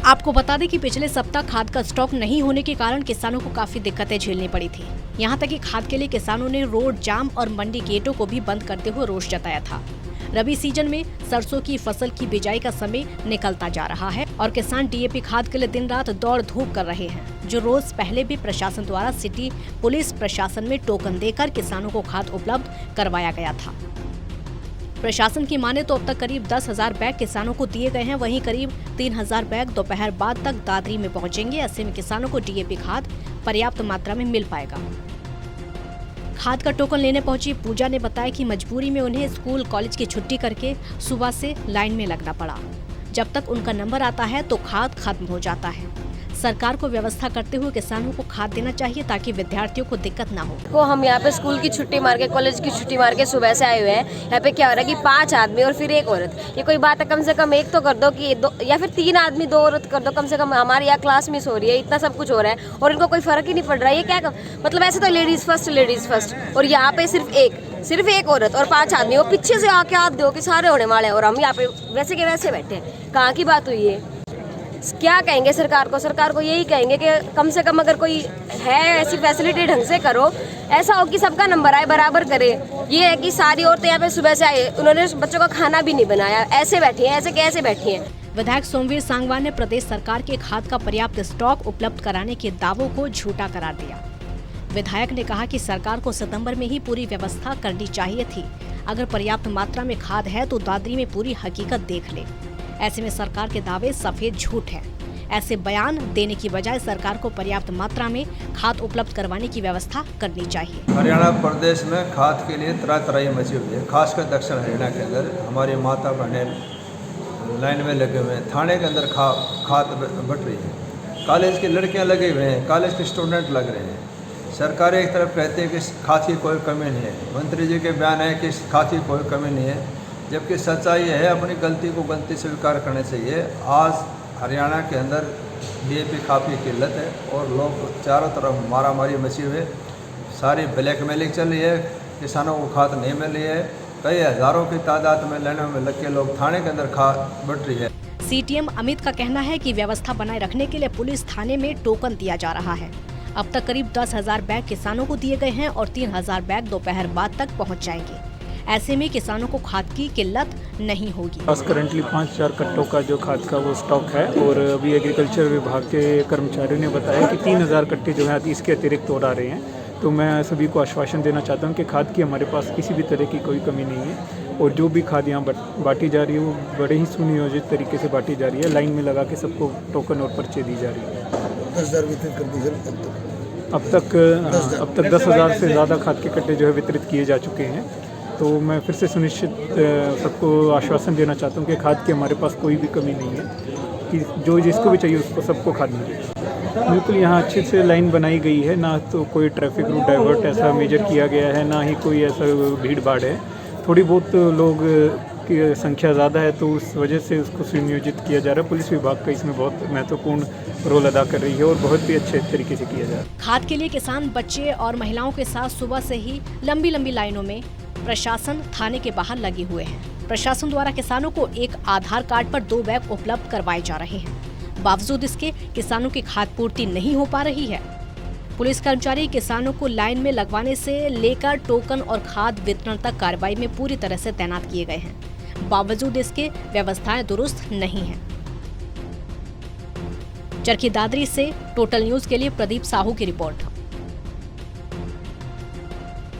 आपको बता दें कि पिछले सप्ताह खाद का स्टॉक नहीं होने के कारण किसानों को काफी दिक्कतें झेलनी पड़ी थी। यहां तक कि खाद के लिए किसानों ने रोड जाम और मंडी गेटों को भी बंद करते हुए रोष जताया था। रबी सीजन में सरसों की फसल की बिजाई का समय निकलता जा रहा है और किसान डीएपी खाद के लिए दिन रात दौड़ धूप कर रहे हैं, जो रोज पहले भी प्रशासन द्वारा सिटी पुलिस प्रशासन में टोकन देकर किसानों को खाद उपलब्ध करवाया गया था। प्रशासन की माने तो अब तक करीब 10,000 बैग किसानों को दिए गए हैं, वहीं करीब 3,000 बैग दोपहर बाद तक दादरी में पहुंचेंगे। ऐसे में किसानों को डीएपी खाद पर्याप्त मात्रा में मिल पाएगा। खाद का टोकन लेने पहुंची पूजा ने बताया कि मजबूरी में उन्हें स्कूल कॉलेज की छुट्टी करके सुबह से लाइन में लगना पड़ा। जब तक उनका नंबर आता है तो खाद खत्म हो जाता है। सरकार को व्यवस्था करते हुए किसानों को खाद देना चाहिए ताकि विद्यार्थियों को दिक्कत ना हो। हम यहाँ पे स्कूल की छुट्टी मार के, कॉलेज की छुट्टी मार के सुबह से आए हुए हैं। यहाँ पे क्या हो रहा है कि 5 आदमी और फिर एक औरत, ये कोई बात है? कम से कम एक तो कर दो कि दो, या फिर 3 आदमी 2 औरत कर दो। कम से कम हमारी यहाँ क्लास मिस हो रही है, इतना सब कुछ हो रहा है और इनको कोई फर्क ही नहीं पड़ रहा है। ये क्या मतलब? ऐसे तो लेडीज फर्स्ट और यहाँ पे सिर्फ एक औरत और 5 आदमी, वो पीछे से आके आप दो कि सारे होने वाले हैं और हम यहाँ पे वैसे के वैसे बैठे हैं। कहाँ की बात हुई है? क्या कहेंगे सरकार को यही कहेंगे कि कम से कम अगर कोई है ऐसी फैसिलिटी ढंग से करो, ऐसा हो कि सबका नंबर आए, बराबर करे। ये है कि सारी औरतें यहाँ पे सुबह से आए, उन्होंने बच्चों का खाना भी नहीं बनाया, ऐसे बैठी हैं, ऐसे कैसे बैठी हैं? विधायक सोमवीर सांगवान ने प्रदेश सरकार के खाद का पर्याप्त स्टॉक उपलब्ध कराने के दावों को झूठा करार दिया। विधायक ने कहा कि सरकार को सितंबर में ही पूरी व्यवस्था करनी चाहिए थी। अगर पर्याप्त मात्रा में खाद है तो दादरी में पूरी हकीकत देख ले। ऐसे में सरकार के दावे सफेद झूठ है। ऐसे बयान देने की बजाय सरकार को पर्याप्त मात्रा में खाद उपलब्ध करवाने की व्यवस्था करनी चाहिए। हरियाणा प्रदेश में खाद के लिए तरह तरह मची हुई है, खासकर दक्षिण हरियाणा के अंदर हमारी माता बहनें लाइन में लगे हुए हैं। थाने के अंदर खाद बट रही है, कॉलेज की लड़कियां लगे हुए हैं, कॉलेज के स्टूडेंट लग रहे हैं। सरकार एक तरफ कहती है कि खाद की कोई कमी नहीं है, मंत्री जी के बयान है कि खाद की कोई कमी नहीं है, जबकि सच्चाई है अपनी गलती को गलती स्वीकार करनी चाहिए। आज हरियाणा के अंदर डीएपी काफ़ी किल्लत है और लोग चारों तरफ मारामारी मची हुई है, सारी ब्लैकमेलिंग चल रही है, किसानों को खाद नहीं मिल रही है। कई हज़ारों की तादाद में लाइनों में लग के लोग थाने के अंदर खाद बट रही है। सीटीएम अमित का कहना है कि व्यवस्था बनाए रखने के लिए पुलिस थाने में टोकन दिया जा रहा है। अब तक करीब 10,000 बैग किसानों को दिए गए हैं और 3,000 बैग दोपहर बाद तक पहुँच जाएंगे। ऐसे में किसानों को खाद की किल्लत नहीं होगी। बस करंटली 5,000 कट्टों का जो खाद का वो स्टॉक है और अभी एग्रीकल्चर विभाग के कर्मचारियों ने बताया कि 3,000 कट्टे जो है इसके अतिरिक्त और आ रहे हैं। तो मैं सभी को आश्वासन देना चाहता हूं कि खाद की हमारे पास किसी भी तरह की कोई कमी नहीं है और जो भी खाद यहाँ बांटी जा रही है वो बड़े ही सुनियोजित तरीके से बांटी जा रही है। लाइन में लगा के सबको टोकन और पर्चे दी जा रही है। 10,000 वितरित कर दी सर अब तक 10,000 से ज़्यादा खाद के कट्टे जो है वितरित किए जा चुके हैं। तो मैं फिर से सुनिश्चित सबको आश्वासन देना चाहता हूँ कि खाद की हमारे पास कोई भी कमी नहीं है, कि जो जिसको भी चाहिए उसको सबको खाद मिलेगी। बिल्कुल यहाँ अच्छे से लाइन बनाई गई है, ना तो कोई ट्रैफिक रूट डाइवर्ट ऐसा मेजर किया गया है, ना ही कोई ऐसा भीड़ भाड़ है। थोड़ी बहुत लोग की संख्या ज़्यादा है तो उस वजह से उसको सुनियोजित किया जा रहा है। पुलिस विभाग का इसमें बहुत महत्वपूर्ण रोल अदा कर रही है और बहुत ही अच्छे तरीके से किया जा रहा है। खाद के लिए किसान बच्चे और महिलाओं के साथ सुबह से ही लंबी लंबी लाइनों में प्रशासन थाने के बाहर लगे हुए हैं। प्रशासन द्वारा किसानों को एक आधार कार्ड पर 2 बैग उपलब्ध करवाए जा रहे हैं। बावजूद इसके किसानों की खाद पूर्ति नहीं हो पा रही है। पुलिस कर्मचारी किसानों को लाइन में लगवाने से लेकर टोकन और खाद वितरण तक कार्रवाई में पूरी तरह से तैनात किए गए हैं। बावजूद इसके व्यवस्थाएं दुरुस्त नहीं हैं। चरखी दादरी से टोटल न्यूज के लिए प्रदीप साहू की रिपोर्ट।